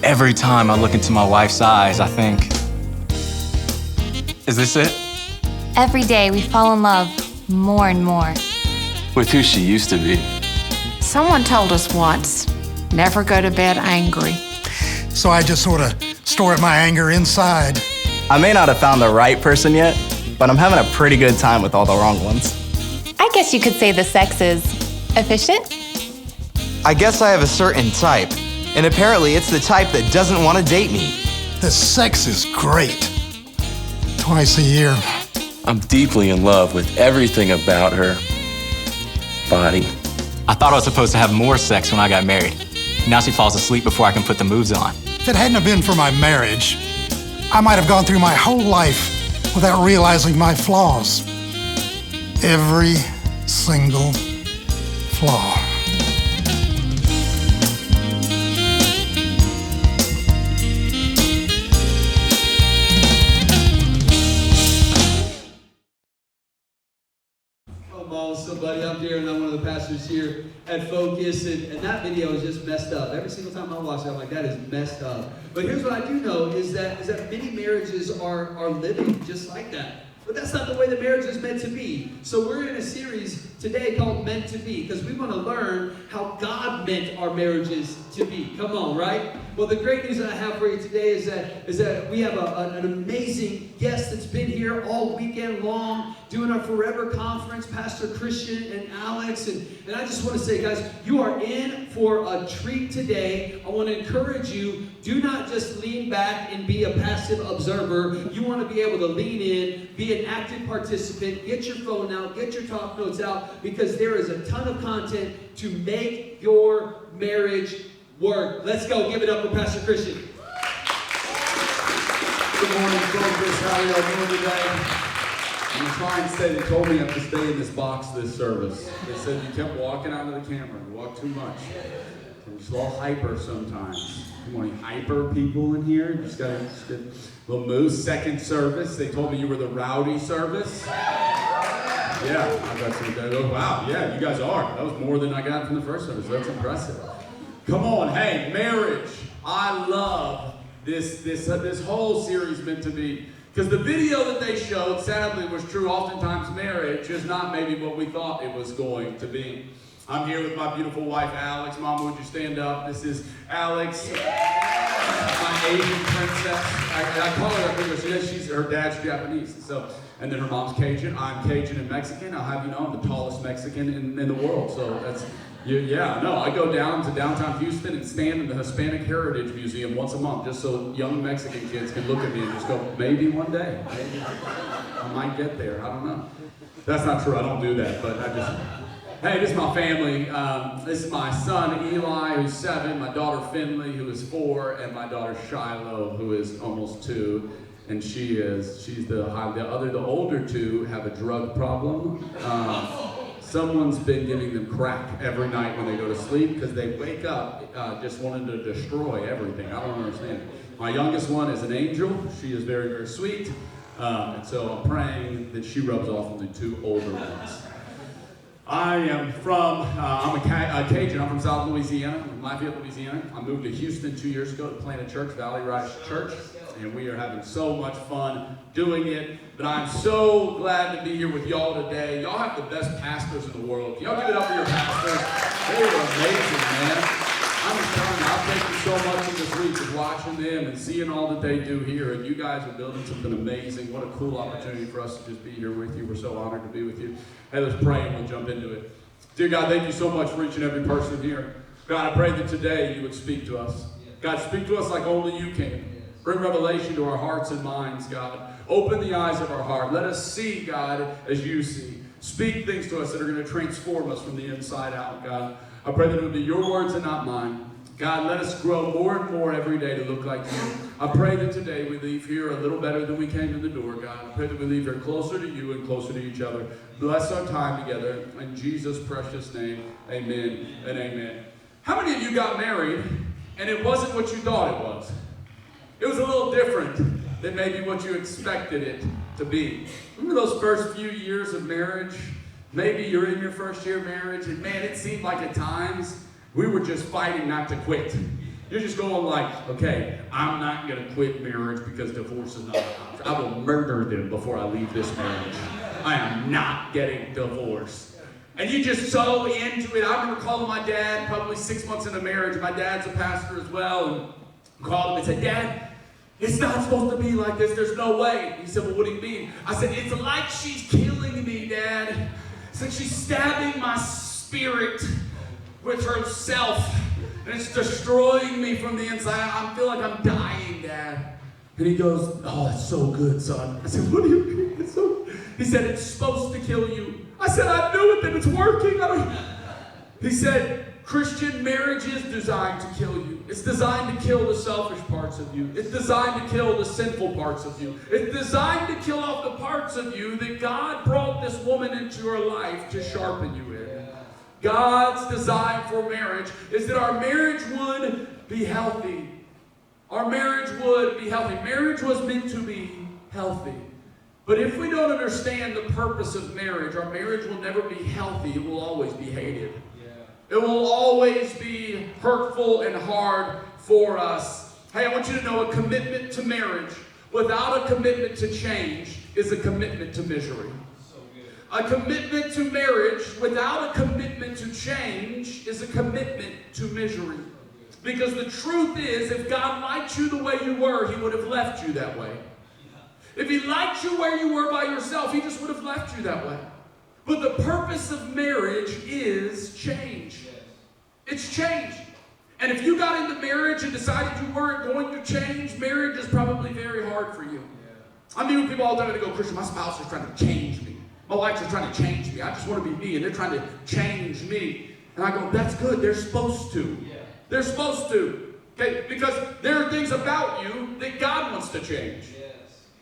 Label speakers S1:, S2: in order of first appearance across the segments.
S1: Every time I look into my wife's eyes, I think, is this it?
S2: Every day we fall in love more and more.
S3: With who she used to be.
S4: Someone told us once, never go to bed angry.
S5: So I just sort of store my anger inside.
S6: I may not have found the right person yet, but I'm having a pretty good time with all the wrong ones.
S2: I guess you could say the sex is efficient.
S7: I guess I have a certain type, and apparently it's the type that doesn't want to date me.
S5: The sex is great. Twice a year.
S3: I'm deeply in love with everything about her body.
S1: I thought I was supposed to have more sex when I got married. Now she falls asleep before I can put the moves on.
S5: If it hadn't have been for my marriage, I might have gone through my whole life without realizing my flaws. Every single flaw.
S8: Somebody up here, and I'm one of the pastors here at Focus, and that video is just messed up. Every single time I watch it, I'm like, that is messed up. But here's what I do know is that many marriages are living just like that. But that's not the way the marriage is meant to be. So we're in a series today called Meant to Be, because we want to learn how God meant our marriages to be. Come on, right? Well, the great news that I have for you today is that we have an amazing guest that's been here all weekend long doing our Forever Conference, Pastor Christian and Alex. And I just want to say, guys, you are in for a treat today. I want to encourage you, do not just lean back and be a passive observer. You want to be able to lean in, be an active participant, get your phone out, get your talk notes out, because there is a ton of content to make your marriage work. Let's go. Give it up for Pastor Christian.
S9: Good morning, Focus. How are y'all doing today? I'm going to try and say, they told me I have to stay in this box this service. They said you kept walking out of the camera. You walk too much. I'm just a little hyper sometimes. Come on, hyper people in here. You just got a little moose. Second service, they told me you were the rowdy service. Yeah, I got some. Oh, wow, yeah, you guys are. That was more than I got from the first service. That's impressive. Come on, hey, marriage. I love this whole series Meant to Be. Because the video that they showed, sadly, was true. Oftentimes, marriage is not maybe what we thought it was going to be. I'm here with my beautiful wife, Alex. Mama, would you stand up? This is Alex, my Asian princess. I call her because her dad's Japanese. And then her mom's Cajun. I'm Cajun and Mexican. I'll have you know I'm the tallest Mexican in the world. So that's, yeah, no, I go down to downtown Houston and stand in the Hispanic Heritage Museum once a month just so young Mexican kids can look at me and just go, maybe one day. Maybe I might get there. I don't know. That's not true. I don't do that, but I just... Hey, this is my family. This is my son, Eli, who's 7, my daughter, Finley, who is 4, and my daughter, Shiloh, who is almost 2. And she's the older 2 have a drug problem. Someone's been giving them crack every night when they go to sleep because they wake up just wanting to destroy everything. I don't understand. My youngest one is an angel. She is very, very sweet. And so I'm praying that she rubs off on the 2 older ones. I am from, I'm a Cajun. I'm from South Louisiana, from Lafayette, Louisiana. I moved to Houston 2 years ago to plant a church, Valley Rise Church, and we are having so much fun doing it. But I'm so glad to be here with y'all today. Y'all have the best pastors in the world. Y'all give it up for your pastors. They are amazing, man. I'm just telling you, I've taken so much in this week of watching them and seeing all that they do here, and you guys are building something amazing. What a cool opportunity for us to just be here with you. We're so honored to be with you. Hey, let's pray and we'll jump into it. Dear God, thank you so much for each and every person here. God, I pray that today you would speak to us. God, speak to us like only you can. Bring revelation to our hearts and minds, God. Open the eyes of our heart. Let us see, God, as you see. Speak things to us that are going to transform us from the inside out, God. I pray that it would be your words and not mine. God, let us grow more and more every day to look like you. I pray that today we leave here a little better than we came in the door, God. I pray that we leave here closer to you and closer to each other. Bless our time together. In Jesus' precious name, amen and amen. How many of you got married and it wasn't what you thought it was? It was a little different than maybe what you expected it to be. Remember those first few years of marriage? Maybe you're in your first year of marriage, and man, it seemed like at times we were just fighting not to quit. You're just going like, okay, I'm not going to quit marriage because divorce is not an option. I will murder them before I leave this marriage. I am not getting divorced. And you just so into it. I remember calling my dad probably 6 months into marriage. My dad's a pastor as well. And called him and said, Dad, it's not supposed to be like this. There's no way. He said, well, what do you mean? I said, it's like she's killing me, Dad. It's like she's stabbing my spirit with herself. And it's destroying me from the inside. I feel like I'm dying, Dad. And he goes, oh, that's so good, son. I said, what do you mean? It's so... He said, it's supposed to kill you. I said, I knew it, that it's working. He said, Christian marriage is designed to kill you. It's designed to kill the selfish parts of you. It's designed to kill the sinful parts of you. It's designed to kill off the parts of you that God brought this woman into your life to sharpen you in. God's design for marriage is that our marriage would be healthy. Our marriage would be healthy. Marriage was meant to be healthy. But if we don't understand the purpose of marriage, our marriage will never be healthy. It will always be hated. It will always be hurtful and hard for us. Hey, I want you to know a commitment to marriage without a commitment to change is a commitment to misery. A commitment to marriage without a commitment to change is a commitment to misery. Because the truth is, if God liked you the way you were, He would have left you that way. If He liked you where you were by yourself, He just would have left you that way. But the purpose of marriage is change. It's change. And if you got into marriage and decided you weren't going to change, marriage is probably very hard for you. I meet with people all the time and they go, Christian, my spouse is trying to change me. My wife's just trying to change me. I just want to be me, and they're trying to change me. And I go, that's good. They're supposed to. They're supposed to. Okay? Because there are things about you that God wants to change.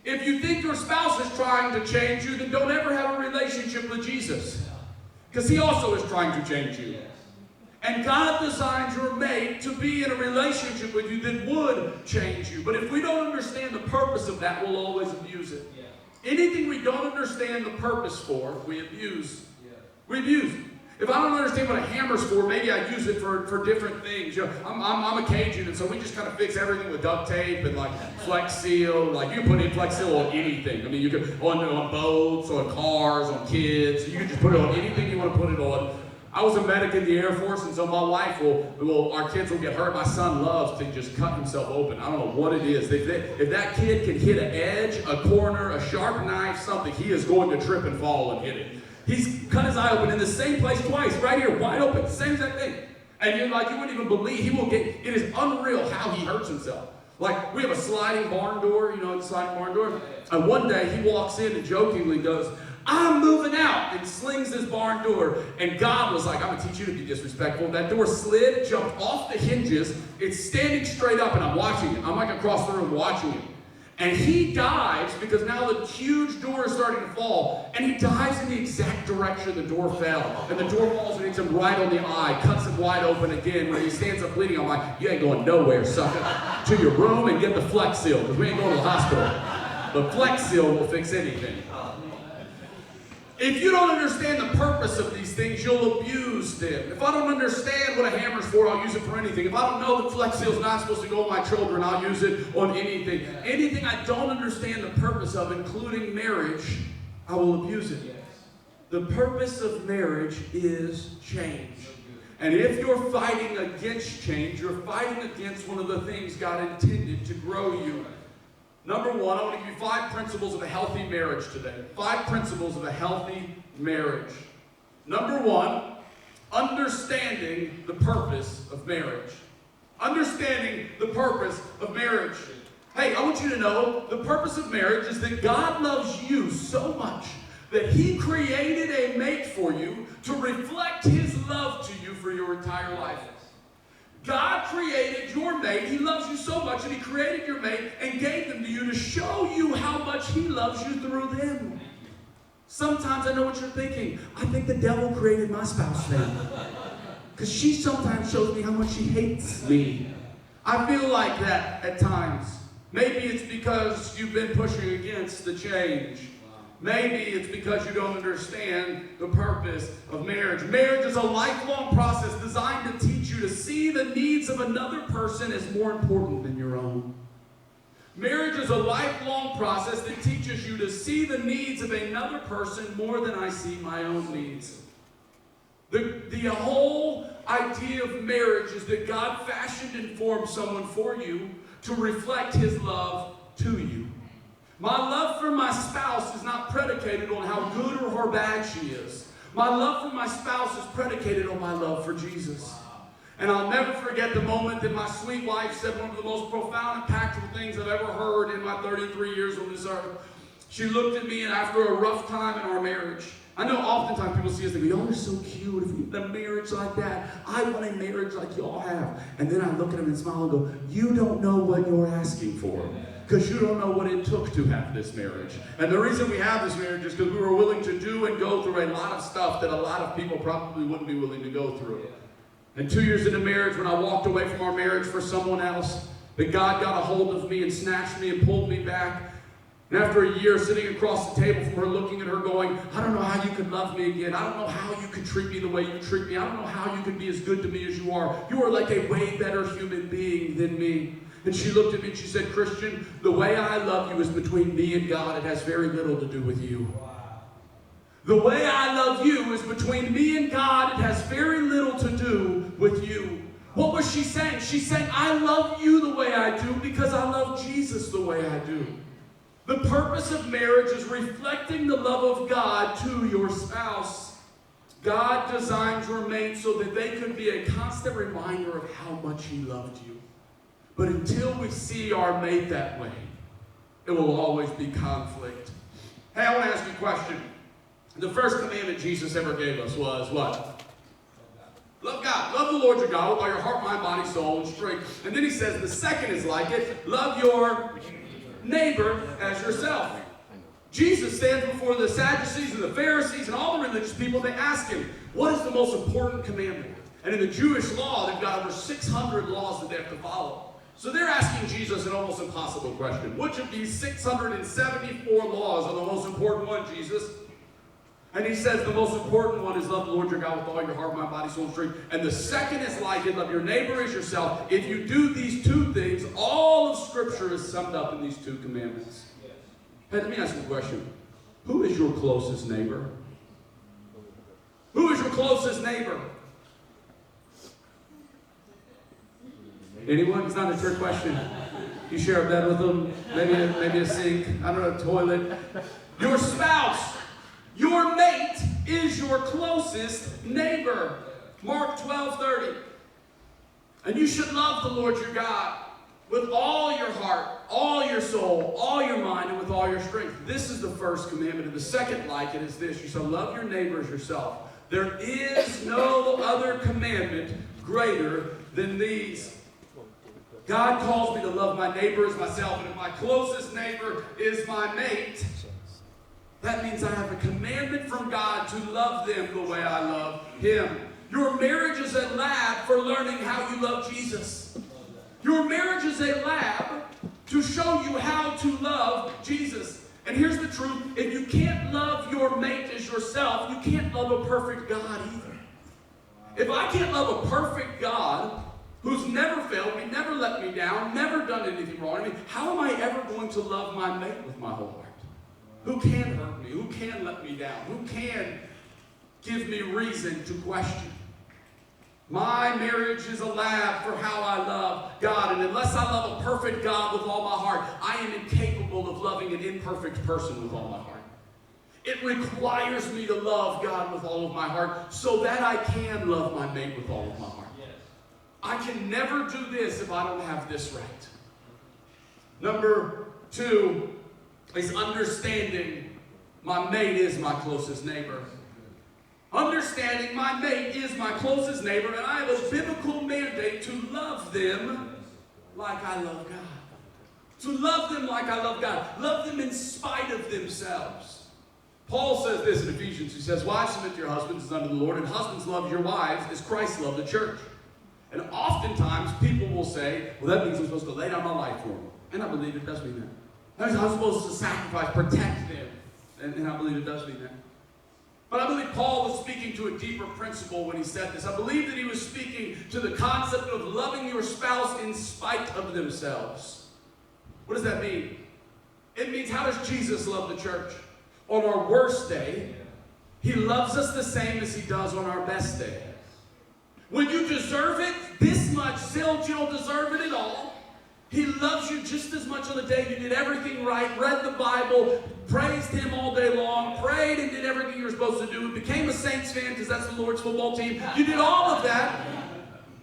S9: If you think your spouse is trying to change you, then don't ever have a relationship with Jesus. Because He also is trying to change you. And God designed your mate to be in a relationship with you that would change you. But if we don't understand the purpose of that, we'll always abuse it. Anything we don't understand the purpose for, we abuse. We abuse. If I don't understand what a hammer's for, maybe I use it for different things. You know, I'm a Cajun, and so we just kind of fix everything with duct tape and like Flex Seal. Like you can put in Flex Seal on anything. I mean, you can on boats, on cars, on kids. You can just put it on anything you want to put it on. I was a medic in the Air Force, and so my wife our kids will get hurt. My son loves to just cut himself open. I don't know what it is. If that kid can hit an edge, a corner, a sharp knife, something, he is going to trip and fall and hit it. He's cut his eye open in the same place twice, right here, wide open, same exact thing. And you wouldn't even believe, it is unreal how he hurts himself. Like, we have a sliding barn door, the sliding barn door. And one day he walks in and jokingly goes, I'm moving out, and slings this barn door. And God was like, I'm going to teach you to be disrespectful. That door slid, jumped off the hinges. It's standing straight up, and I'm watching it. I'm like across the room watching it. And he dives because now the huge door is starting to fall. And he dives in the exact direction the door fell. And the door falls and hits him right on the eye, cuts him wide open again. When he stands up bleeding, I'm like, you ain't going nowhere, sucker. To your room and get the Flex Seal, because we ain't going to the hospital. But Flex Seal will fix anything. If you don't understand the purpose of these things, you'll abuse them. If I don't understand what a hammer's for, I'll use it for anything. If I don't know that Flex Seal's not supposed to go on my children, I'll use it on anything. Anything I don't understand the purpose of, including marriage, I will abuse it. The purpose of marriage is change. And if you're fighting against change, you're fighting against one of the things God intended to grow you. Number one, I want to give you 5 principles of a healthy marriage today. 5 principles of a healthy marriage. Number 1, understanding the purpose of marriage. Understanding the purpose of marriage. Hey, I want you to know the purpose of marriage is that God loves you so much that He created a mate for you to reflect His love to you for your entire life. God created your mate. He loves you so much that He created your mate and gave them to you to show you how much He loves you through them. Sometimes I know what you're thinking. I think the devil created my spouse then. Because she sometimes shows me how much she hates me. I feel like that at times. Maybe it's because you've been pushing against the change. Maybe it's because you don't understand the purpose of marriage. Marriage is a lifelong process designed to teach you to see the needs of another person as more important than your own. Marriage is a lifelong process that teaches you to see the needs of another person more than I see my own needs. The whole idea of marriage is that God fashioned and formed someone for you to reflect his love to you. My love for my spouse is not predicated on how good or how bad she is. My love for my spouse is predicated on my love for Jesus. And I'll never forget the moment that my sweet wife said one of the most profound, impactful things I've ever heard in my 33 years on this earth. She looked at me, and after a rough time in our marriage, I know oftentimes people see us and go, y'all are so cute, if you have a marriage like that. I want a marriage like y'all have. And then I look at them and smile and go, you don't know what you're asking for, because you don't know what it took to have this marriage. And the reason we have this marriage is because we were willing to do and go through a lot of stuff that a lot of people probably wouldn't be willing to go through. And 2 years into marriage, when I walked away from our marriage for someone else, that God got a hold of me and snatched me and pulled me back. And after a year sitting across the table from her, looking at her going, I don't know how you could love me again. I don't know how you could treat me the way you treat me. I don't know how you could be as good to me as you are. You are like a way better human being than me. And she looked at me and she said, Christian, the way I love you is between me and God. It has very little to do with you. The way I love you is between me and God. It has very little to do with you. What was she saying? She's saying, I love you the way I do because I love Jesus the way I do. The purpose of marriage is reflecting the love of God to your spouse. God designed your mate so that they could be a constant reminder of how much he loved you. But until we see our mate that way, it will always be conflict. Hey, I want to ask you a question. The first commandment Jesus ever gave us was what? Love God. Love the Lord your God with all your heart, mind, body, soul, and strength. And then he says the second is like it. Love your neighbor as yourself. Jesus stands before the Sadducees and the Pharisees and all the religious people. They ask him, what is the most important commandment? And in the Jewish law, they've got over 600 laws that they have to follow. So they're asking Jesus an almost impossible question. Which of these 674 laws are the most important one, Jesus? And he says the most important one is love the Lord your God with all your heart, mind, body, soul, and strength. And the second is like it, love your neighbor as yourself. If you do these two things, all of Scripture is summed up in these two commandments. Hey, let me ask you a question. Who is your closest neighbor? Who is your closest neighbor? Anyone? It's not a trick question. You share a bed with them, maybe a sink, I don't know, a toilet. Your spouse. Your mate is your closest neighbor. Mark 12:30. And you should love the Lord your God with all your heart, all your soul, all your mind, and with all your strength. This is the first commandment. And the second like it is this. You shall love your neighbor as yourself. There is no other commandment greater than these. God calls me to love my neighbor as myself. And if my closest neighbor is my mate, that means I have a commandment from God to love them the way I love him. Your marriage is a lab for learning how you love Jesus. Your marriage is a lab to show you how to love Jesus. And here's the truth. If you can't love your mate as yourself, you can't love a perfect God either. If I can't love a perfect God who's never failed me, never let me down, never done anything wrong, I mean, how am I ever going to love my mate with my whole heart? Who can hurt me? Who can let me down? Who can give me reason to question? My marriage is a lab for how I love God. And unless I love a perfect God with all my heart, I am incapable of loving an imperfect person with all my heart. It requires me to love God with all of my heart so that I can love my mate with all of my heart. I can never do this if I don't have this right. Number 2 is understanding my mate is my closest neighbor. Understanding my mate is my closest neighbor, and I have a biblical mandate to love them like I love God. To love them like I love God. Love them in spite of themselves. Paul says this in Ephesians. He says, wives, submit to your husbands as unto the Lord, and husbands, love your wives as Christ loved the church. And oftentimes people will say, well, that means I'm supposed to lay down my life for them. And I believe it does mean that. That means I'm supposed to sacrifice, protect them. And I believe it does mean that. But I believe Paul was speaking to a deeper principle when he said this. I believe that he was speaking to the concept of loving your spouse in spite of themselves. What does that mean? It means, how does Jesus love the church? On our worst day, he loves us the same as he does on our best day. When you deserve it this much, still you don't deserve it at all. He loves you just as much on the day you did everything right, read the Bible, praised him all day long, prayed and did everything you were supposed to do, became a Saints fan because that's the Lord's football team. You did all of that.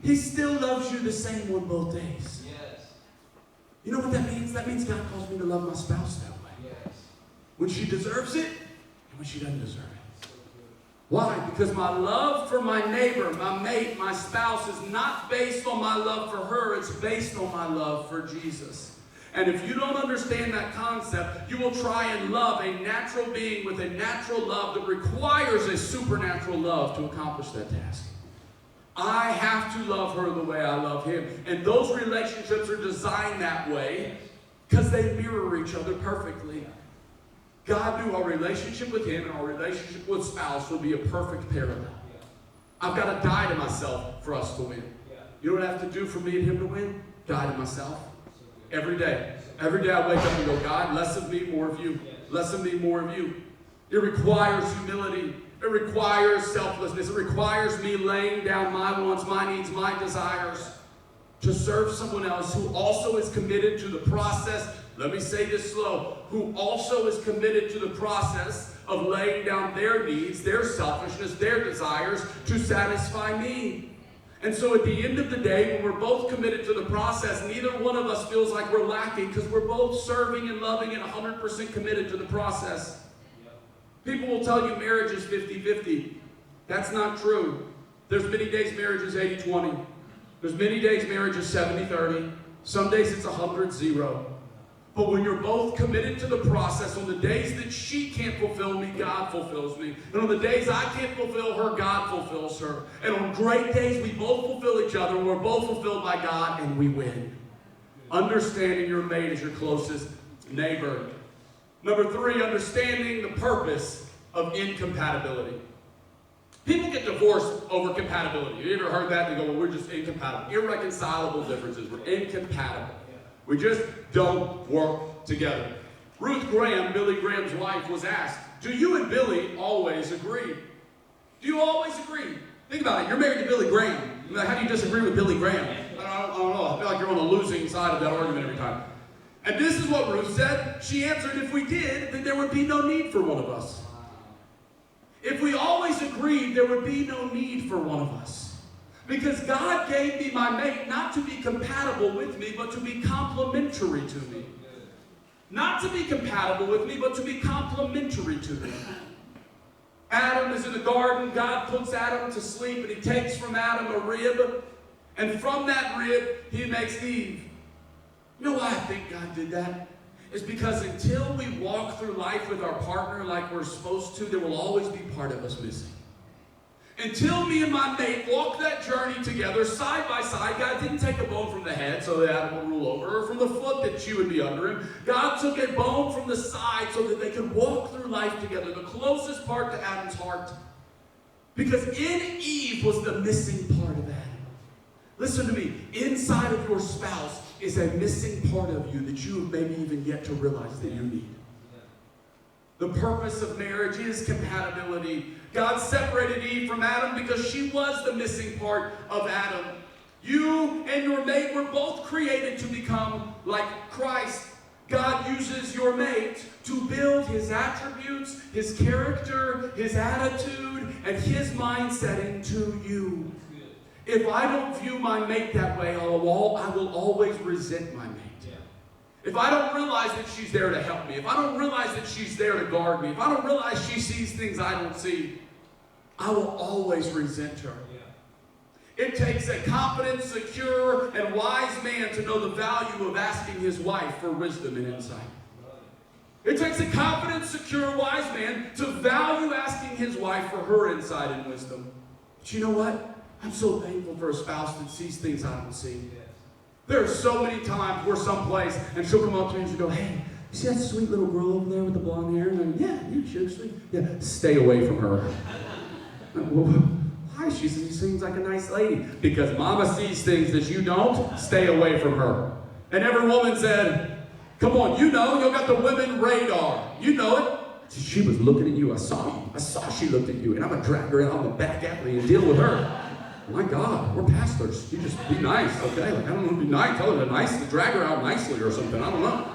S9: He still loves you the same on both days. Yes. You know what that means? That means God calls me to love my spouse that way. Yes. When she deserves it and when she doesn't deserve it. Why? Because my love for my neighbor, my mate, my spouse is not based on my love for her. It's based on my love for Jesus. And if you don't understand that concept, you will try and love a natural being with a natural love that requires a supernatural love to accomplish that task. I have to love her the way I love him. And those relationships are designed that way because they mirror each other perfectly. God knew our relationship with him and our relationship with spouse would be a perfect parallel. I've got to die to myself for us to win. You know what I have to do for me and him to win? Die to myself. Every day. Every day I wake up and go, God, less of me, more of you. Less of me, more of you. It requires humility. It requires selflessness. It requires me laying down my wants, my needs, my desires to serve someone else who also is committed to the process. Let me say this slow. Who also is committed to the process of laying down their needs, their selfishness, their desires to satisfy me. And so at the end of the day, when we're both committed to the process, neither one of us feels like we're lacking because we're both serving and loving and 100% committed to the process. People will tell you marriage is 50-50. That's not true. There's many days marriage is 80-20. There's many days marriage is 70-30. Some days it's 100-0. But when you're both committed to the process, on the days that she can't fulfill me, God fulfills me. And on the days I can't fulfill her, God fulfills her. And on great days, we both fulfill each other, and we're both fulfilled by God, and we win. Understanding your mate as your closest neighbor. Number 3, understanding the purpose of incompatibility. People get divorced over compatibility. You ever heard that? They go, well, we're just incompatible. Irreconcilable differences. We're incompatible. We just don't work together. Ruth Graham, Billy Graham's wife, was asked, do you and Billy always agree? Do you always agree? Think about it. You're married to Billy Graham. How do you disagree with Billy Graham? I don't know. I feel like you're on the losing side of that argument every time. And this is what Ruth said. She answered, if we did, then there would be no need for one of us. If we always agreed, there would be no need for one of us. Because God gave me my mate not to be compatible with me, but to be complementary to me. Not to be compatible with me, but to be complementary to me. Adam is in the garden. God puts Adam to sleep, and he takes from Adam a rib. And from that rib, he makes Eve. You know why I think God did that? It's because until we walk through life with our partner like we're supposed to, there will always be part of us missing. Until me and my mate walk that journey together, side by side, God didn't take a bone from the head so that Adam would rule over, or from the foot that she would be under him. God took a bone from the side so that they could walk through life together, the closest part to Adam's heart. Because in Eve was the missing part of Adam. Listen to me. Inside of your spouse is a missing part of you that you have maybe even yet to realize that you need. The purpose of marriage is compatibility. God separated Eve from Adam because she was the missing part of Adam. You and your mate were both created to become like Christ. God uses your mate to build his attributes, his character, his attitude, and his mindset into you. If I don't view my mate that way, I will always resent my mate. If I don't realize that she's there to help me, if I don't realize that she's there to guard me, if I don't realize she sees things I don't see, I will always resent her. It takes a confident, secure, and wise man to know the value of asking his wife for wisdom and insight. It takes a confident, secure, wise man to value asking his wife for her insight and wisdom. But you know what? I'm so thankful for a spouse that sees things I don't see. There are so many times we're someplace and she'll come up to me and she'll go, hey, You see that sweet little girl over there with the blonde hair? And yeah, she looks sweet. Yeah, stay away from her. Well, why? She seems like a nice lady. Because mama sees things that you don't, stay away from her. And every woman said, come on, you got the women radar. You know it. She was looking at you. I saw she looked at you. And I'm going to drag her out on the back alley and deal with her. My God, we're pastors. You just be nice, okay? Like, I don't know, be nice. Tell her to drag her out nicely or something. I don't know.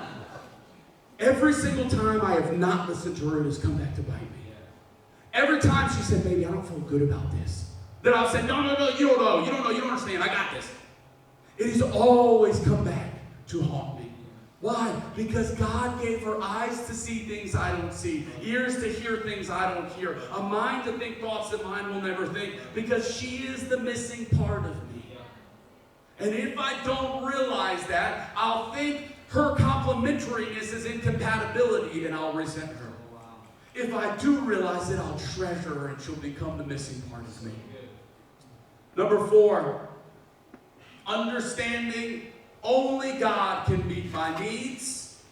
S9: Every single time I have not listened to her, it has come back to bite me. Every time she said, baby, I don't feel good about this. Then I'll say, no, you don't know, you don't understand, I got this. It has always come back to haunt me. Why? Because God gave her eyes to see things I don't see, ears to hear things I don't hear, a mind to think thoughts that mine will never think, because she is the missing part of me. And if I don't realize that, I'll think her complementariness is incompatibility, and I'll resent her. If I do realize it, I'll treasure her, and she'll become the missing part of me. Number 4, understanding only God can meet my needs.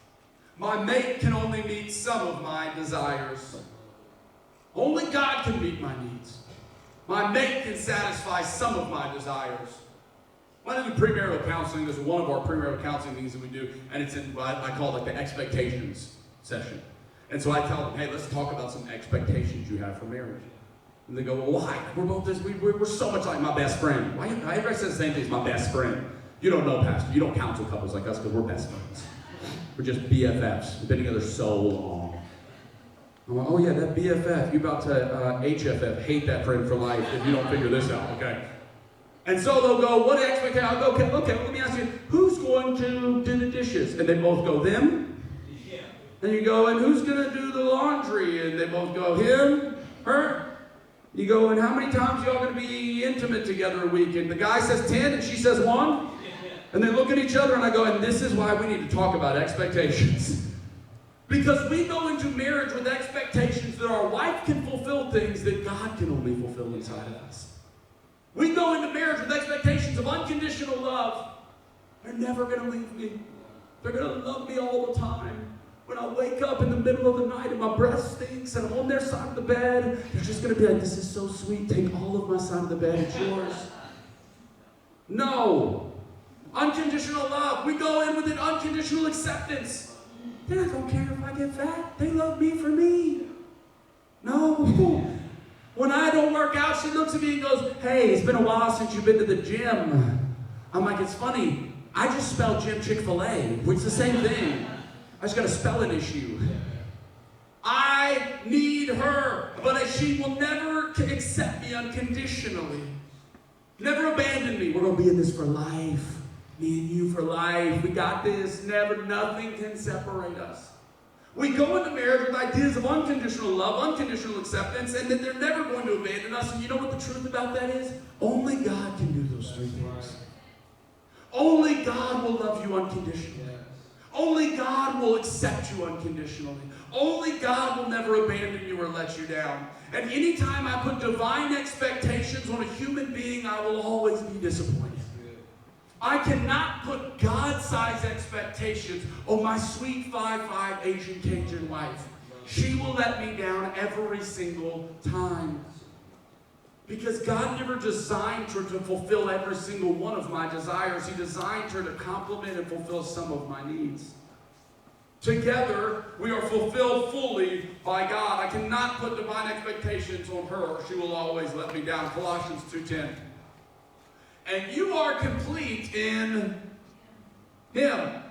S9: My mate can only meet some of my desires. Only God can meet my needs. My mate can satisfy some of my desires. When I do premarital counseling, there's one of our premarital counseling things that we do, and it's in what I call like the expectations session. And so I tell them, hey, let's talk about some expectations you have for marriage. And they go, well, why? We're both this, we're so much like my best friend. Why? Everybody says the same thing as my best friend. You don't know, Pastor. You don't counsel couples like us because we're best friends. We're just BFFs. We've been together so long. I'm like, oh yeah, that BFF, you're about to HFF, hate that friend for life if you don't figure this out, okay? And so they'll go, what expectation? I'll go, okay, let me ask you, who's going to do the dishes? And they both go, them? Yeah. And you go, and who's going to do the laundry? And they both go, him, her. You go, and how many times y'all going to be intimate together a week? And the guy says 10 and she says 1. And they look at each other and I go, and this is why we need to talk about expectations. Because we go into marriage with expectations that our wife can fulfill things that God can only fulfill inside of us. We go into marriage with expectations of unconditional love. They're never going to leave me. They're going to love me all the time. When I wake up in the middle of the night and my breath stinks and I'm on their side of the bed, they're just going to be like, this is so sweet. Take all of my side of the bed. It's yours. No. Unconditional love. We go in with an unconditional acceptance. They don't care if I get fat. They love me for me. No. When I don't work out, she looks at me and goes, hey, it's been a while since you've been to the gym. I'm like, it's funny. I just spelled gym Chick-fil-A, which is the same thing. I just got a spelling issue. I need her, but she will never accept me unconditionally. Never abandon me. We're going to be in this for life. Me and you for life. We got this. Never, nothing can separate us. We go into marriage with ideas of unconditional love, unconditional acceptance, and that they're never going to abandon us. And you know what the truth about that is? Only God can do those 3 things. Only God will love you unconditionally. Only God will accept you unconditionally. Only God will never abandon you or let you down. And anytime I put divine expectations on a human being, I will always be disappointed. I cannot put God-sized expectations on my sweet 5'5" Asian Cajun wife. She will let me down every single time. Because God never designed her to fulfill every single one of my desires. He designed her to complement and fulfill some of my needs. Together, we are fulfilled fully by God. I cannot put divine expectations on her, or she will always let me down. Colossians 2:10. And you are complete in Him.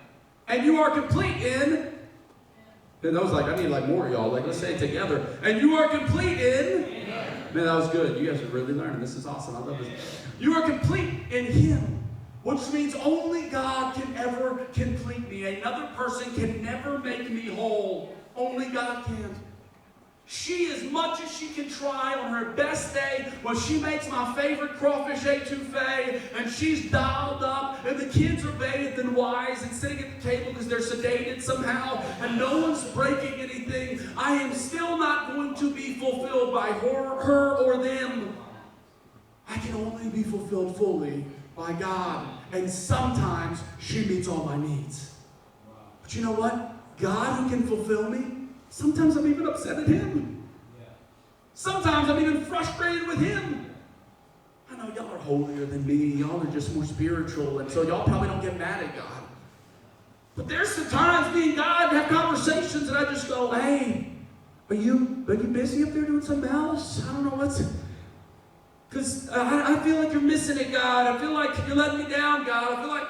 S9: And you are complete in... And I was like, I need like more of y'all. Like, let's say it together. And you are complete in... Man, that was good. You guys are really learning. This is awesome. I love this. You are complete in Him, which means only God can ever complete me. Another person can never make me whole. Only God can. She, as much as she can try on her best day, when she makes my favorite crawfish etouffee, and she's dialed up, and the kids are bathed and wise, and sitting at the table because they're sedated somehow, and no one's breaking anything, I am still not going to be fulfilled by her or them. I can only be fulfilled fully by God, and sometimes she meets all my needs. But you know what? God who can fulfill me, sometimes I'm even upset at him. Sometimes I'm even frustrated with him. I know y'all are holier than me. Y'all are just more spiritual, and so y'all probably don't get mad at God. But there's some times me and God have conversations, and I just go, hey, are you busy up there doing something else? I don't know what's... Because I feel like you're missing it, God. I feel like you're letting me down, God. I feel like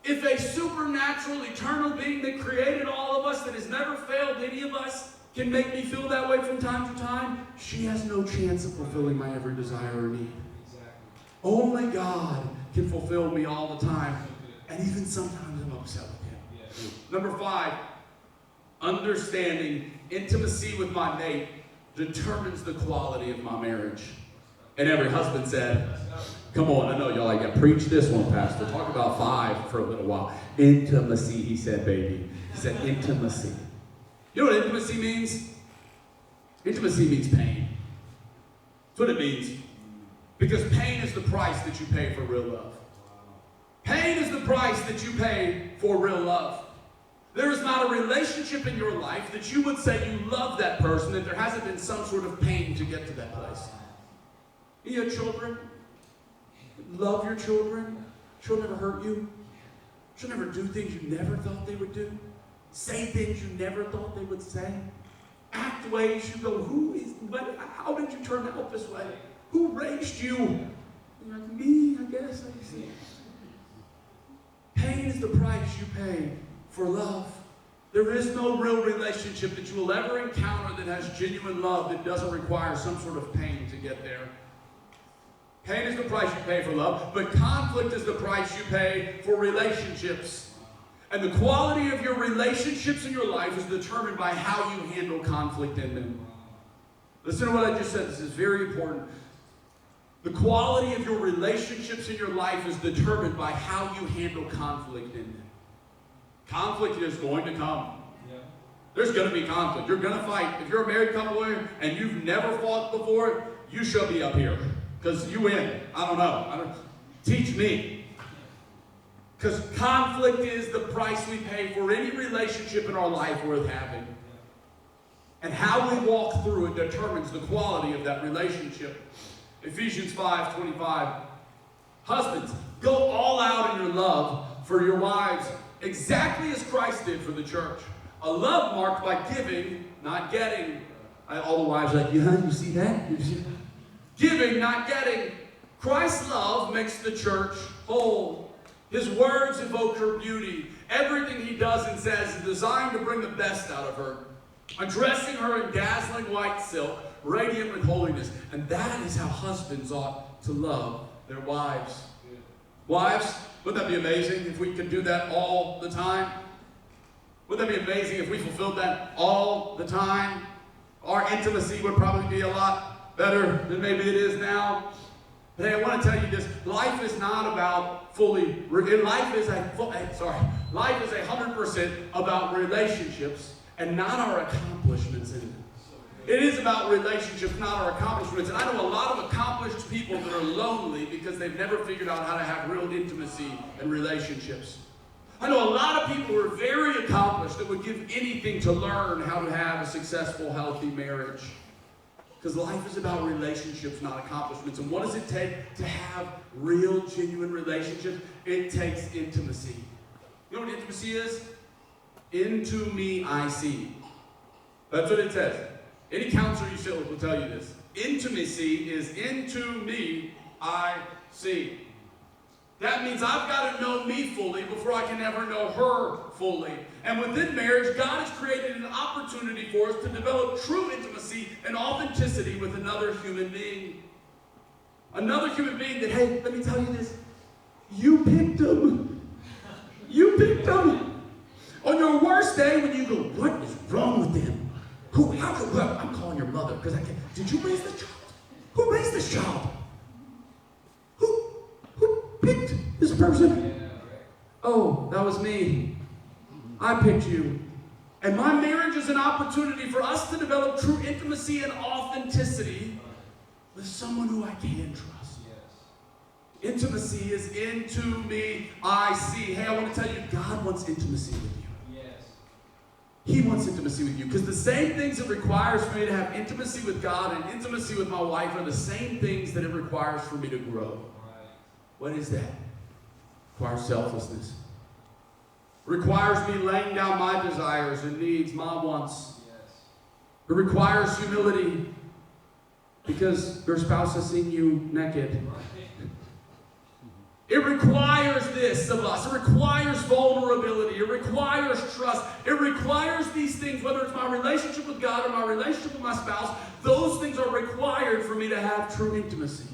S9: if a supernatural, eternal being that created all of us, that has never failed any of us, can make me feel that way from time to time, she has no chance of fulfilling my every desire or need. Only God can fulfill me all the time. And even sometimes I'm upset with him. Number 5, understanding intimacy with my mate determines the quality of my marriage. And every husband said, come on, I know y'all like, preach this one, Pastor. Talk about 5 for a little while. Intimacy, he said, baby. He said intimacy. You know what intimacy means? Intimacy means pain. That's what it means. Because pain is the price that you pay for real love. Pain is the price that you pay for real love. There is not a relationship in your life that you would say you love that person if there hasn't been some sort of pain to get to that place. You have children. Love your children. Children never hurt you. Children never do things you never thought they would do. Say things you never thought they would say. Act ways you go, how did you turn out this way? Who raised you? You're like, me, I guess. I see. Pain is the price you pay for love. There is no real relationship that you will ever encounter that has genuine love that doesn't require some sort of pain to get there. Pain is the price you pay for love, but conflict is the price you pay for relationships. And the quality of your relationships in your life is determined by how you handle conflict in them. Listen to what I just said. This is very important. The quality of your relationships in your life is determined by how you handle conflict in them. Conflict is going to come. There's going to be conflict. You're going to fight. If you're a married couple here and you've never fought before, you shall be up here. Because you win. I don't know. Teach me. Because conflict is the price we pay for any relationship in our life worth having. And how we walk through it determines the quality of that relationship. Ephesians 5:25. Husbands, go all out in your love for your wives, exactly as Christ did for the church. A love marked by giving, not getting. All the wives are like, yeah, you see that? You see that? Giving, not getting. Christ's love makes the church whole. His words evoke her beauty. Everything he does and says is designed to bring the best out of her. Undressing her in dazzling white silk, radiant with holiness. And that is how husbands ought to love their wives. Wives, wouldn't that be amazing if we could do that all the time? Wouldn't that be amazing if we fulfilled that all the time? Our intimacy would probably be a lot better than maybe it is now. But hey, I want to tell you this. Life is not about life is 100% about relationships and not our accomplishments in it. It is about relationships, not our accomplishments. And I know a lot of accomplished people that are lonely because they've never figured out how to have real intimacy and relationships. I know a lot of people who are very accomplished that would give anything to learn how to have a successful, healthy marriage. Because life is about relationships, not accomplishments. And what does it take to have real, genuine relationships? It takes intimacy. You know what intimacy is? Into me I see. That's what it says. Any counselor you sit with will tell you this. Intimacy is into me I see. That means I've got to know me fully before I can ever know her fully. And within marriage, God has created an opportunity for us to develop true intimacy and authenticity with another human being. Another human being that, hey, let me tell you this. You picked him. You picked him. On your worst day when you go, what is wrong with them? I'm calling your mother because I can't. Did you raise this child? Who raised this child? Who picked this person? Oh, that was me. I picked you. And my marriage is an opportunity for us to develop true intimacy and authenticity with someone who I can trust. Intimacy is into me, I see. Hey, I want to tell you, God wants intimacy with you. wants intimacy with you. Because the same things it requires for me to have intimacy with God and intimacy with my wife are the same things that it requires for me to grow. What is that? It requires selflessness. It requires me laying down my desires and needs, my wants. It requires humility because your spouse has seen you naked. It requires this of us. It requires vulnerability. It requires trust. It requires these things, whether it's my relationship with God or my relationship with my spouse. Those things are required for me to have true intimacy.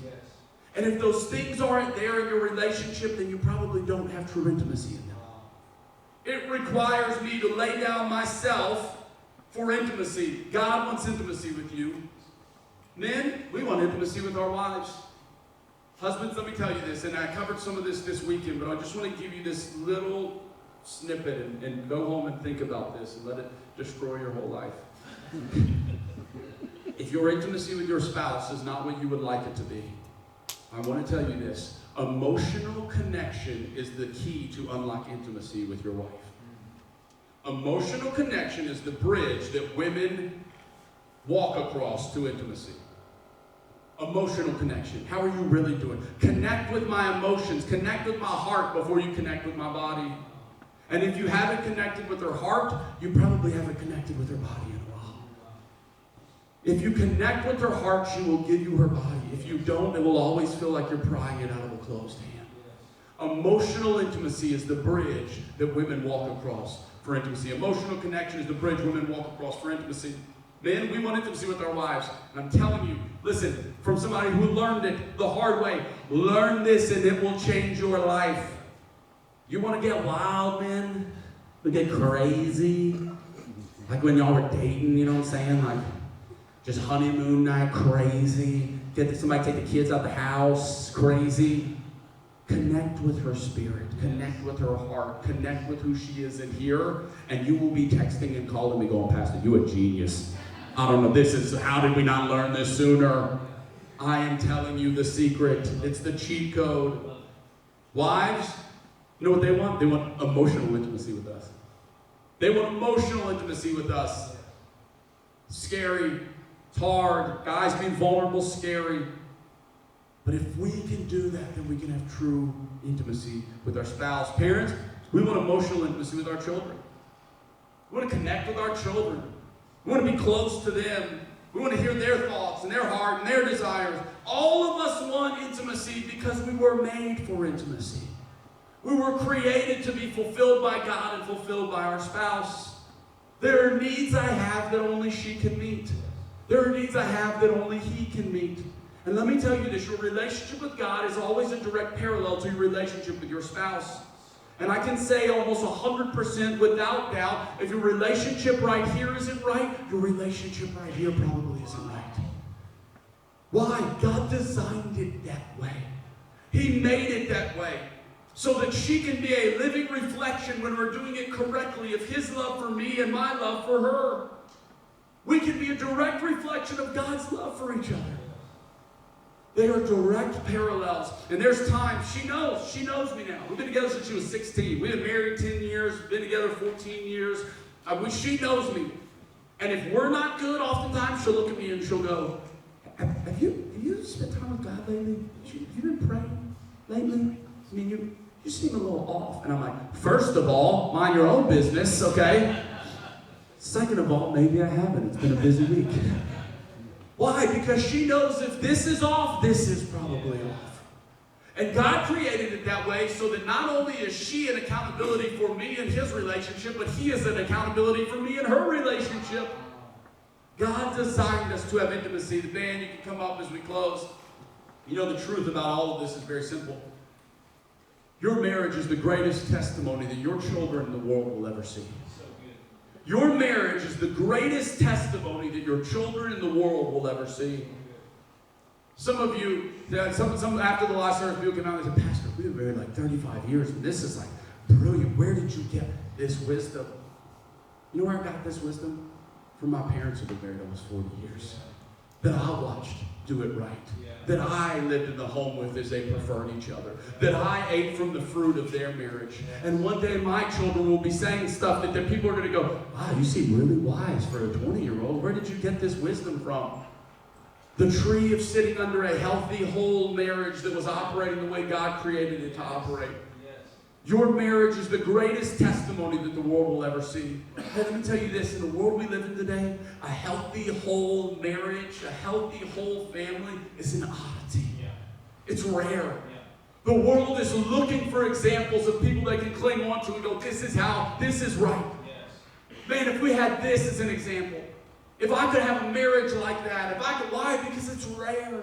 S9: And if those things aren't there in your relationship, then you probably don't have true intimacy in them. It requires me to lay down myself for intimacy. God wants intimacy with you. Men, we want intimacy with our wives. Husbands, let me tell you this, and I covered some of this weekend, but I just want to give you this little snippet and go home and think about this and let it destroy your whole life. If your intimacy with your spouse is not what you would like it to be, I want to tell you this. Emotional connection is the key to unlock intimacy with your wife. Emotional connection is the bridge that women walk across to intimacy. Emotional connection. How are you really doing? Connect with my emotions. Connect with my heart before you connect with my body. And if you haven't connected with her heart, you probably haven't connected with her body in a while. If you connect with her heart, she will give you her body. If you don't, it will always feel like you're prying it out of a closed hand. Emotional intimacy is the bridge that women walk across for intimacy. Emotional connection is the bridge women walk across for intimacy. Men, we want intimacy with our wives. And I'm telling you, listen, from somebody who learned it the hard way, learn this and it will change your life. You want to get wild, men? You get crazy? Like when y'all were dating, you know what I'm saying? Like just honeymoon night, crazy. Get somebody take the kids out the house, crazy. Connect with her spirit. Connect with her heart. Connect with who she is in here. And you will be texting and calling me going, Pastor, you a genius. I don't know, how did we not learn this sooner? I am telling you the secret. It's the cheat code. Wives, you know what they want? They want emotional intimacy with us. They want emotional intimacy with us. Scary. It's hard. Guys, being vulnerable, scary. But if we can do that, then we can have true intimacy with our spouse. Parents, we want emotional intimacy with our children. We want to connect with our children. We want to be close to them. We want to hear their thoughts and their heart and their desires. All of us want intimacy because we were made for intimacy. We were created to be fulfilled by God and fulfilled by our spouse. There are needs I have that only she can meet. There are needs I have that only he can meet. And let me tell you this, your relationship with God is always a direct parallel to your relationship with your spouse. And I can say almost 100% without doubt, if your relationship right here isn't right, your relationship right here probably isn't right. Why? God designed it that way. He made it that way so that she can be a living reflection when we're doing it correctly of his love for me and my love for her. We can be a direct reflection of God's love for each other. They are direct parallels. And there's times, she knows me now. We've been together since she was 16. We've been married 10 years, been together 14 years. She knows me. And if we're not good, oftentimes she'll look at me and she'll go, have you spent time with God lately? Have you been praying lately? I mean, you seem a little off. And I'm like, first of all, mind your own business, okay? Second of all, maybe I haven't. It's been a busy week. Why? Because she knows if this is off, this is probably off. And God created it that way so that not only is she an accountability for me and his relationship, but he is an accountability for me and her relationship. God designed us to have intimacy. The band, you can come up as we close. You know, the truth about all of this is very simple. Your marriage is the greatest testimony that your children in the world will ever see. Your marriage is the greatest testimony that your children in the world will ever see. Some of you, some after the last service, people came out and said, Pastor, we've been married like 35 years, and this is like brilliant. Where did you get this wisdom? You know where I got this wisdom? From my parents who have been married almost 40 years. that I watched do it right, that I lived in the home with as they preferred each other, that I ate from the fruit of their marriage. And one day my children will be saying stuff that the people are going to go, wow, you seem really wise for a 20-year-old. Where did you get this wisdom from? The tree of sitting under a healthy, whole marriage that was operating the way God created it to operate. Your marriage is the greatest testimony that the world will ever see. Hey, let me tell you this, in the world we live in today, a healthy, whole marriage, a healthy, whole family is an oddity. It's rare. The world is looking for examples of people they can cling on to and go, this is right. Man, if we had this as an example, if I could have a marriage like that, why? Because it's rare.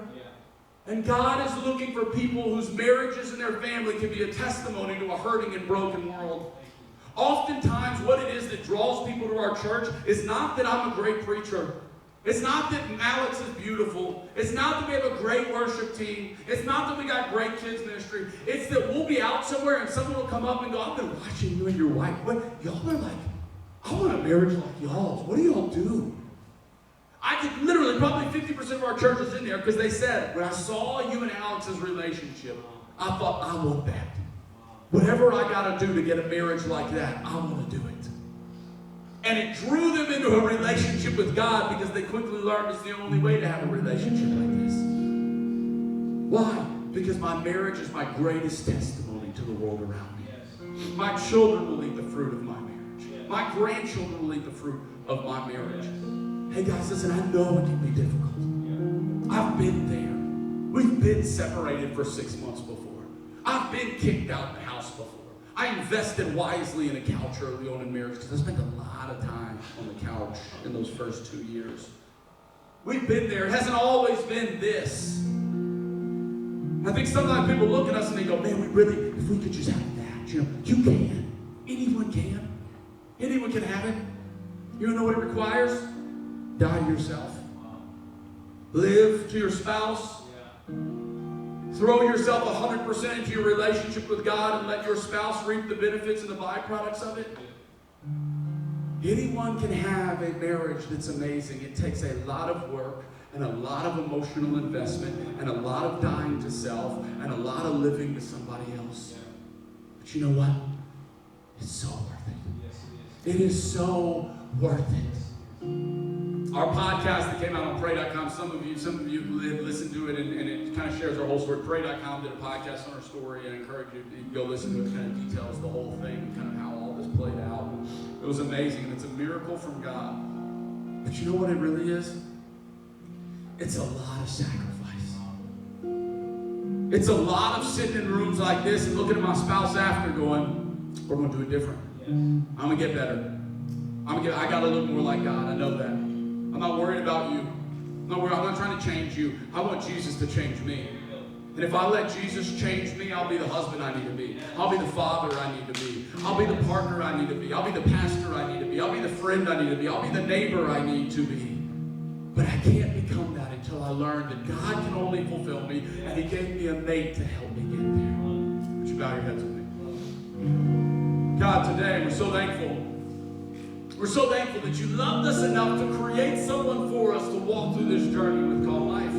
S9: And God is looking for people whose marriages and their family can be a testimony to a hurting and broken world. Oftentimes, what it is that draws people to our church is not that I'm a great preacher. It's not that Alex is beautiful. It's not that we have a great worship team. It's not that we got great kids ministry. It's that we'll be out somewhere and someone will come up and go, I've been watching you and your wife. What? Y'all are like, I want a marriage like y'all's. What do y'all do? I could literally, probably 50% of our church is in there because they said, when I saw you and Alex's relationship, I thought, I want that. Whatever I got to do to get a marriage like that, I want to do it. And it drew them into a relationship with God because they quickly learned it's the only way to have a relationship like this. Why? Because my marriage is my greatest testimony to the world around me. My children will eat the fruit of my marriage. My grandchildren will eat the fruit of my marriage. Hey guys, listen, I know it can be difficult. I've been there. We've been separated for 6 months before. I've been kicked out of the house before. I invested wisely in a couch early on in marriage because I spent a lot of time on the couch in those first 2 years. We've been there. It hasn't always been this. I think sometimes people look at us and they go, man, if we could just have that. You can. Anyone can. Anyone can have it. You know what it requires? Die to yourself. Live to your spouse. Throw yourself 100% into your relationship with God and let your spouse reap the benefits and the byproducts of it. Anyone can have a marriage that's amazing. It takes a lot of work and a lot of emotional investment and a lot of dying to self and a lot of living to somebody else. But you know what? It's so worth it. It is so worth it. Our podcast that came out on Pray.com, some of you listened to it, and it kind of shares our whole story. Pray.com did a podcast on our story. I encourage you to go listen to it. It kind of details the whole thing, kind of how all this played out. It was amazing, and it's a miracle from God. But you know what it really is? It's a lot of sacrifice. It's a lot of sitting in rooms like this and looking at my spouse after going, we're going to do it different. I'm going to get better. I got to look more like God. I know that. I'm not worried about you. I'm not trying to change you. I want Jesus to change me. And if I let Jesus change me, I'll be the husband I need to be. I'll be the father I need to be. I'll be the partner I need to be. I'll be the pastor I need to be. I'll be the friend I need to be. I'll be the neighbor I need to be. But I can't become that until I learn that God can only fulfill me, and He gave me a mate to help me get there. Would you bow your heads with me? God, today we're so thankful. We're so thankful that you loved us enough to create someone for us to walk through this journey with called life.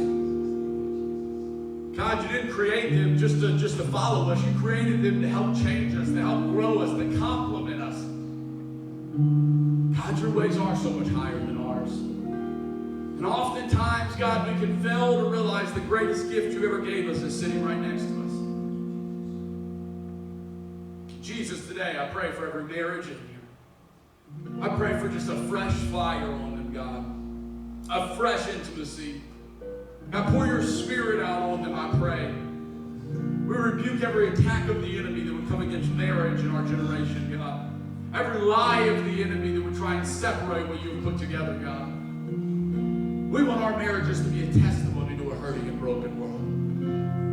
S9: God, you didn't create them just to follow us. You created them to help change us, to help grow us, to complement us. God, your ways are so much higher than ours. And oftentimes, God, we can fail to realize the greatest gift you ever gave us is sitting right next to us. Jesus, today I pray for every marriage in here. I pray for just a fresh fire on them, God. A fresh intimacy. God, pour your spirit out on them, I pray. We rebuke every attack of the enemy that would come against marriage in our generation, God. Every lie of the enemy that would try and separate what you've put together, God. We want our marriages to be a testimony to a hurting and broken world.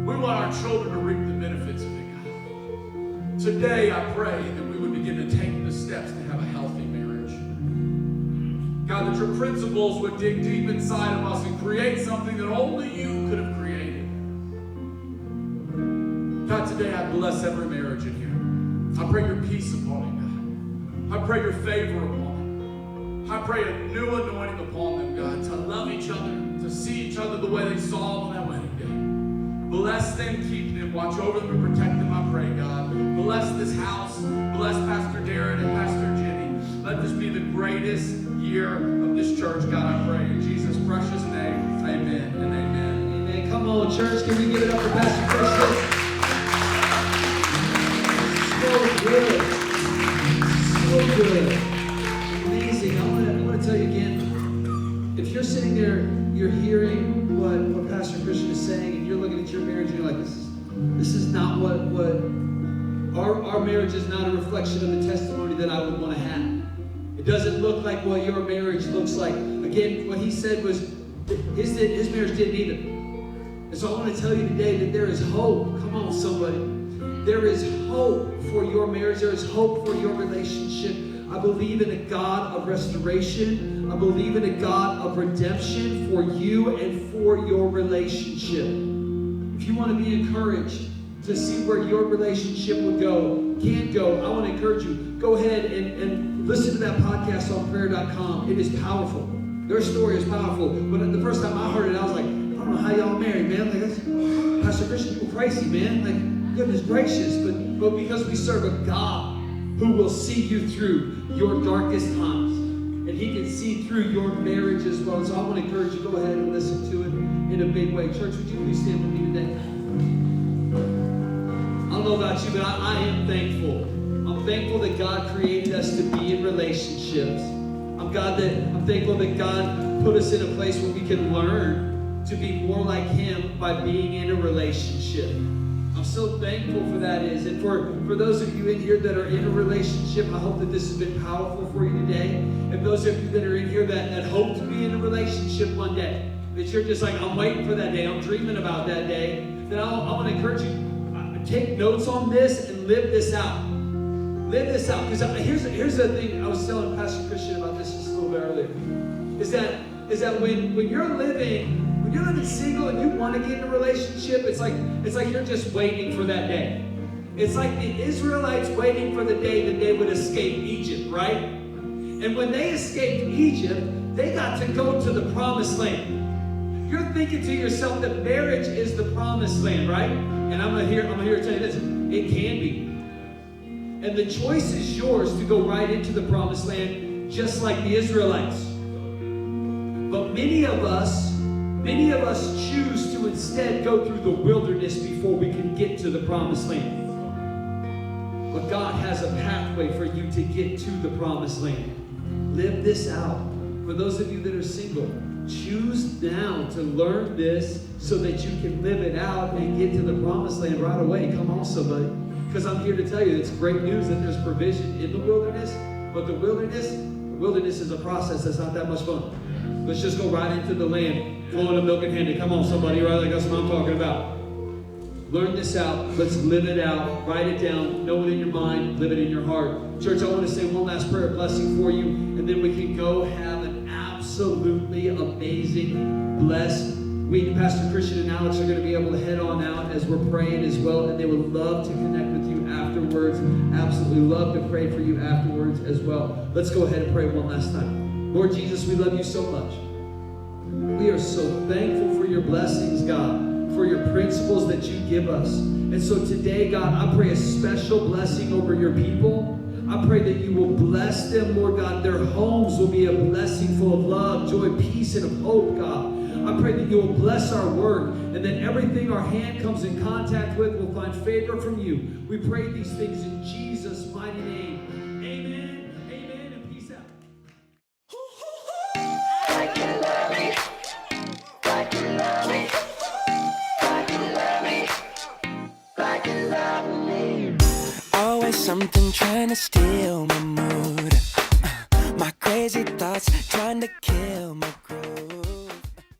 S9: We want our children to reap the benefits of it, God. Today, I pray that we would begin to take the steps to have a healthy marriage. God, that your principles would dig deep inside of us and create something that only you could have created. God, today I bless every marriage in here. I pray your peace upon it, God. I pray your favor upon it. I pray a new anointing upon them, God, to love each other, to see each other the way they saw on that wedding day. Bless them, keep them, watch over them and protect them, I pray, God. Bless this house, bless Pastor Darren and Pastor Jenny. Let this be the greatest year of this church, God, I pray. In Jesus' precious name, amen and amen.
S8: Amen. Come on, church, can we give it up for Pastor Christian? So good. So good. Amazing. I want to tell you again, if you're sitting there, you're hearing what Pastor Christian is saying, and you're looking at your marriage and you're like, this is not what our marriage is not a reflection of the testimony that I would want to have. It doesn't look like what your marriage looks like. Again, what he said was his marriage didn't either. And so I want to tell you today that there is hope. Come on, somebody. There is hope for your marriage. There is hope for your relationship. I believe in a God of restoration. I believe in a God of redemption for you and for your relationship. If you want to be encouraged to see where your relationship would go, can go, I want to encourage you, go ahead and listen to that podcast on prayer.com. It is powerful. Their story is powerful. But the first time I heard it, I was like, I don't know how y'all married, man. Like, that's, Pastor Christian, you're crazy, man. Like, goodness gracious. But because we serve a God who will see you through your darkest times. And he can see through your marriage as well. So I want to encourage you, go ahead and listen to it in a big way. Church, would you please stand with me today? I don't know about you, but I am thankful. I'm thankful that God created us to be in relationships. I'm thankful that God put us in a place where we can learn to be more like him by being in a relationship. I'm so thankful for that is. And for those of you in here that are in a relationship, I hope that this has been powerful for you today. And those of you that are in here that hope to be in a relationship one day, that you're just like, I'm waiting for that day, I'm dreaming about that day, then I want to encourage you, take notes on this and live this out. Live this out. Because here's the thing I was telling Pastor Christian about this just a little bit earlier. Is that when you're living single and you want to get in a relationship, it's like you're just waiting for that day. It's like the Israelites waiting for the day that they would escape Egypt, right? And when they escaped Egypt, they got to go to the promised land. You're thinking to yourself that marriage is the promised land, right? And I'm here to tell you this, it can be. And the choice is yours to go right into the promised land, just like the Israelites. But many of us choose to instead go through the wilderness before we can get to the promised land. But God has a pathway for you to get to the promised land. Live this out. For those of you that are single, choose now to learn this so that you can live it out and get to the promised land right away. Come on, somebody. Because I'm here to tell you, it's great news that there's provision in the wilderness, but the wilderness is a process that's not that much fun. Let's just go right into the land, flowing of milk and honey. Come on, somebody, right? Like that's what I'm talking about. Learn this out. Let's live it out. Write it down. Know it in your mind. Live it in your heart. Church, I want to say one last prayer blessing for you, and then we can go have an absolutely amazing, blessed week. Pastor Christian and Alex are going to be able to head on out as we're praying as well, and they would love to connect with you afterwards. Absolutely love to pray for you afterwards as well. Let's go ahead and pray one last time. Lord Jesus, we love you so much. We are so thankful for your blessings, God, for your principles that you give us. And so today, God, I pray a special blessing over your people. I pray that you will bless them, Lord God. Their homes will be a blessing full of love, joy, peace, and of hope, God. I pray that you will bless our work and that everything our hand comes in contact with will find favor from you. We pray these things in Jesus' mighty name. Amen, amen, and peace out.
S10: Like you love me. Like you love me. Like you love me. Like you love me. Always something trying to steal my mood. My crazy thoughts trying to kill my